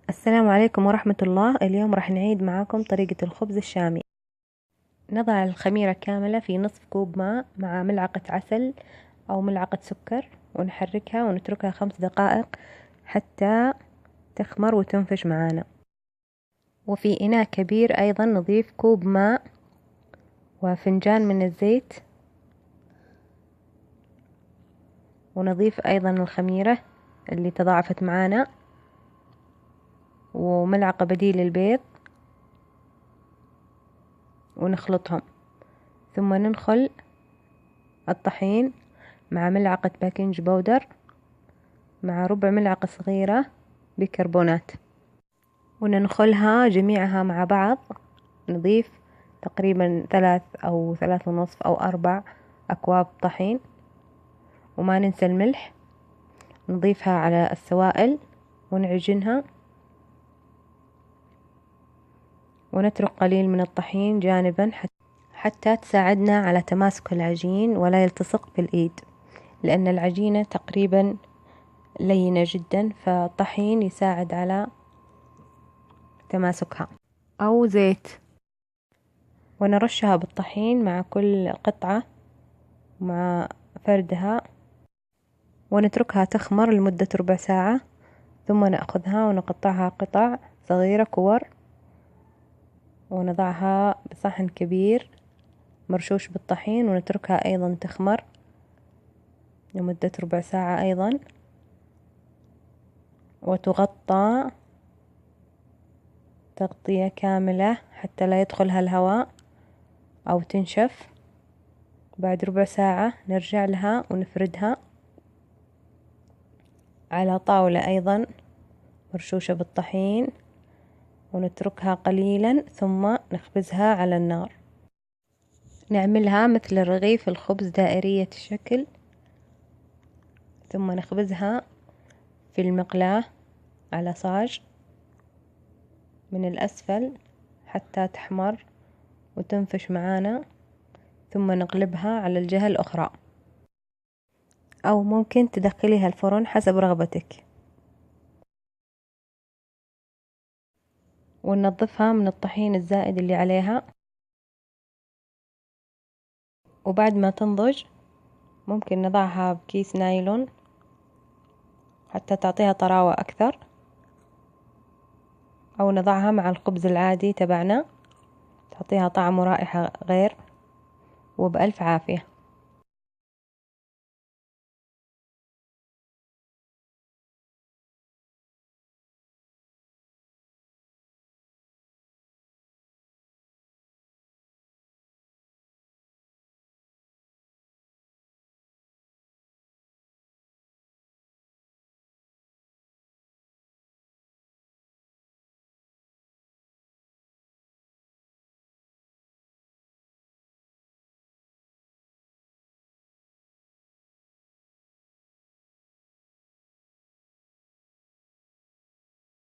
السلام عليكم ورحمة الله. اليوم راح نعيد معاكم طريقة الخبز الشامي. نضع الخميرة كاملة في نصف كوب ماء مع ملعقة عسل أو ملعقة سكر، ونحركها ونتركها 5 دقائق حتى تخمر وتنفش معانا. وفي إناء كبير أيضا نضيف كوب ماء وفنجان من الزيت، ونضيف أيضا الخميرة اللي تضاعفت معانا وملعقة بديل البيض، ونخلطهم. ثم ننخل الطحين مع ملعقة بيكنج باودر مع ربع ملعقة صغيرة بيكربونات، وننخلها جميعها مع بعض. نضيف تقريبا 3 أو 3.5 أو 4 أكواب طحين، وما ننسى الملح. نضيفها على السوائل ونعجنها، ونترك قليل من الطحين جانبا حتى تساعدنا على تماسك العجين ولا يلتصق بالإيد، لأن العجينة تقريبا لينة جدا، فالطحين يساعد على تماسكها. أو زيت، ونرشها بالطحين مع كل قطعة مع فردها، ونتركها تخمر لمدة ربع ساعة. ثم نأخذها ونقطعها قطع صغيرة كور، ونضعها بصحن كبير مرشوش بالطحين، ونتركها أيضا تخمر لمدة ربع ساعة أيضا، وتغطى تغطية كاملة حتى لا يدخلها الهواء أو تنشف. بعد ربع ساعة نرجع لها ونفردها على طاولة أيضا مرشوشة بالطحين، ونتركها قليلا ثم نخبزها على النار. نعملها مثل رغيف الخبز دائرية الشكل، ثم نخبزها في المقلاة على صاج من الأسفل حتى تحمر وتنفش معانا، ثم نقلبها على الجهة الأخرى، أو ممكن تدخليها الفرن حسب رغبتك. وننظفها من الطحين الزائد اللي عليها، وبعد ما تنضج ممكن نضعها بكيس نايلون حتى تعطيها طراوة أكثر، أو نضعها مع الخبز العادي تبعنا تعطيها طعم ورائحة غير. وبألف عافية.